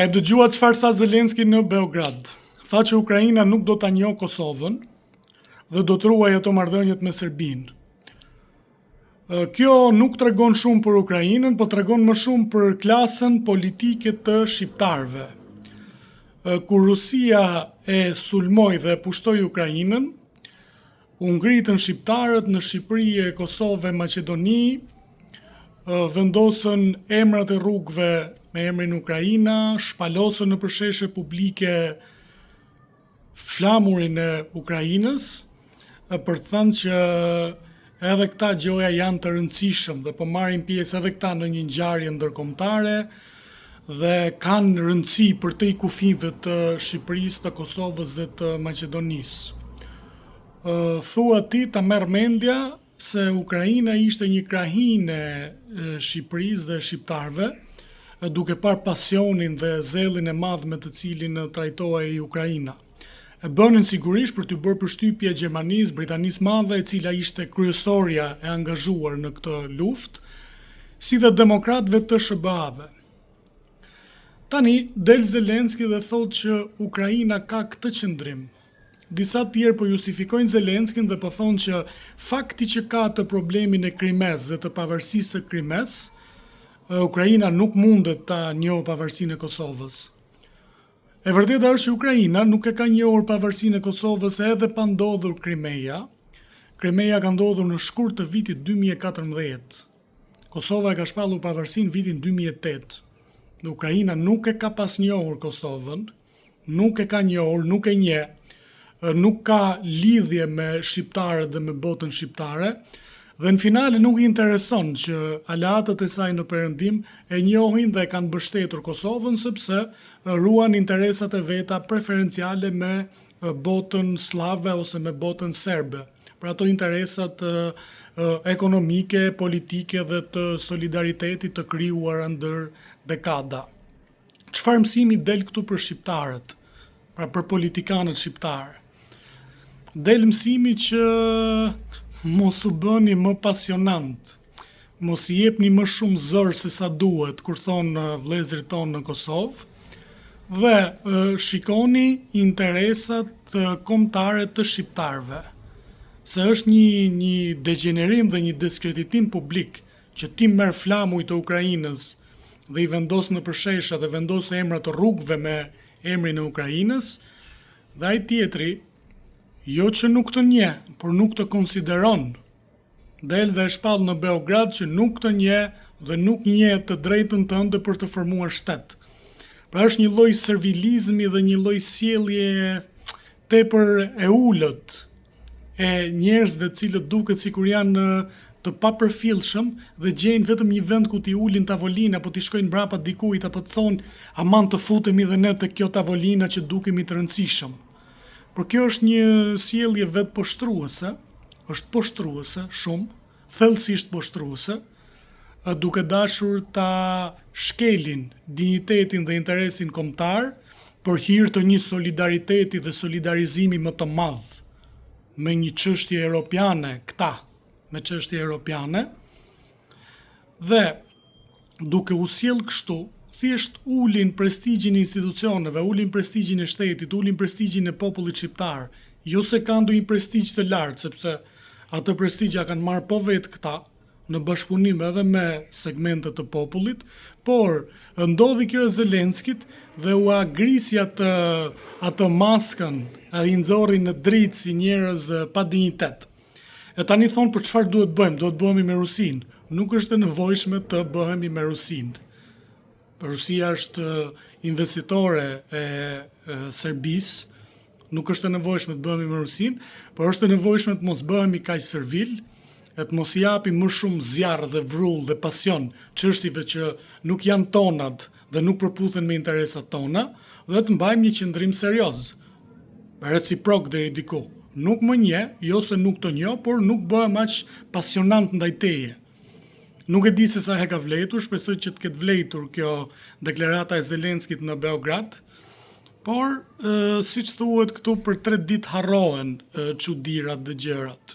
A e dëgjua çfarë tha Zelenski në Beograd? Tha që Ukraina nuk do ta njohë Kosovën dhe do të ruajë ato marrëdhëniet me Serbinë. Kjo nuk tregon shumë për Ukrainën, po tregon më shumë për klasën politike të shqiptarëve. Kur Rusia e sulmoi dhe e pushtoi Ukrainën, u ngritën shqiptarët në Shqipëri, Kosovë, Maqedoni, vendosën emrat e rrugëve me emrin Ukraina, shpalosën në përsheshe publike flamurin e Ukrainës, për të thënë që edhe këta gjoja janë të rëndësishëm dhe po marrin pjesë edhe këta në një ngjarje ndërkombëtare dhe kanë rëndësi për te kufive të Shqipërisë, të Kosovës dhe të Maqedonisë. Thua ti ta merr mendja se Ukraina ishte një krahinë e Shqipërisë dhe shqiptarëve, duke parë pasionin dhe zellin e madh me të cilin trajtohej Ukraina. E bënin sigurisht për të bërë përshtypje Gjermanisë, Britanisë Madhe, e cila ishte kryesorja e angazhuar në këtë luftë, si dhe demokratëve të SBA-ve. Tani del Zelenski dhe thotë që Ukraina ka këtë qëndrim. Disa tjerë po justifikojnë Zelenskin dhe po thonë që fakti që ka të problemin e Krimes dhe të pavarësisë së Krimes, Ukraina nuk mundet ta njohë pavarësinë e Kosovës. E vërteta është që Ukraina nuk e ka njohur pavarësinë e Kosovës edhe pa ndodhur Krimeja. Krimeja ka ndodhur në shkurt të vitit 2014. Kosova e ka shpallur pavarësinë vitin 2008. Dhe Ukraina nuk e ka pas njohur Kosovën, nuk e ka njohur, nuk e njeh, nuk ka lidhje me shqiptarët dhe me botën shqiptare, dhe në finale nuk i intereson që aleatët e saj në perëndim e njohin dhe kanë mbështetur Kosovën sepse ruan interesat e veta preferenciale me botën slave ose me botën serbe. Për ato interesat ekonomike, politike dhe të solidaritetit të krijuar ndër dekada. Çfarë mësimi del këtu për shqiptarët, pra për politikanët shqiptarë? Del mësimi që mos u bëni më pasionant, mos i jepni më shumë zor se sa duhet, kur thonë vëllezërit tonë në Kosovë, dhe shikoni interesat kombëtare të shqiptarëve. Se është një degenerim dhe një diskreditim publik që ti merr flamuj të Ukrainës dhe i vendos në përshesha dhe vendos emrat të rrugëve me emrin e Ukrainës, dhe ai tjetri jo që nuk të njeh, por nuk të konsideron. Del dhe e shpall në Beograd që nuk të njeh dhe nuk njeh të drejtën tënde për të formuar shtet. Pra është një lloj servilizmi dhe një lloj sjellje tepër e ulët e njerëzve të cilët duket sikur janë të papërfillshëm dhe gjejnë vetëm një vend ku t'i ulin tavolinë apo t'i shkojnë mbrapa dikujt apo të thonë aman të futemi dhe ne te kjo tavolina që dukemi të rëndësishëm. Por kjo është një sjellje vetë poshtruese, është poshtruese shumë, thellësisht poshtruese, duke dashur ta shkelin dinjitetin dhe interesin kombëtar për hir të një solidariteti dhe solidarizimi më të madh me një çështje europiane, këta me çështje europiane, dhe duke u sjell kështu, thjesht ulin prestigjin e institucioneve, ulin prestigjin e shtetit, ulin prestigjin e popullit shqiptar, jo se kanë ndonjë prestigj të lartë, sepse atë prestigja kanë marrë po vetë këta, në bashkëpunim edhe me segmentet të popullit, por ndodhi kjo e Zelenskit dhe u agrisi atë maskën, ai i nxorri në dritë si njerëz pa dinjitet. E tani thonë për çfarë duhet bëhemi me Rusinë. Nuk është e nevojshme të bëhemi me Rusinë. Rusia është investitore e Serbisë, nuk është e nevojshme të bëhemi me Rusinë, por është e nevojshme të mos bëhemi kaq servil, e të mos i japim më shumë zjarr dhe vrull dhe pasion çështjeve që nuk janë tonat dhe nuk përputhen me interesat tona, dhe të mbajmë një qëndrim serioz, reciprok deri diku. Nuk më njeh, jo se nuk të njoh, por nuk bëhem aq pasionant ndaj teje. Nuk e di se sa ka vletur, shpresoj që të ketë vletur kjo deklarata e Zelenskit në Beograd, por siç thuhet këtu për 3 ditë harrohen çudirat dhe gjërat.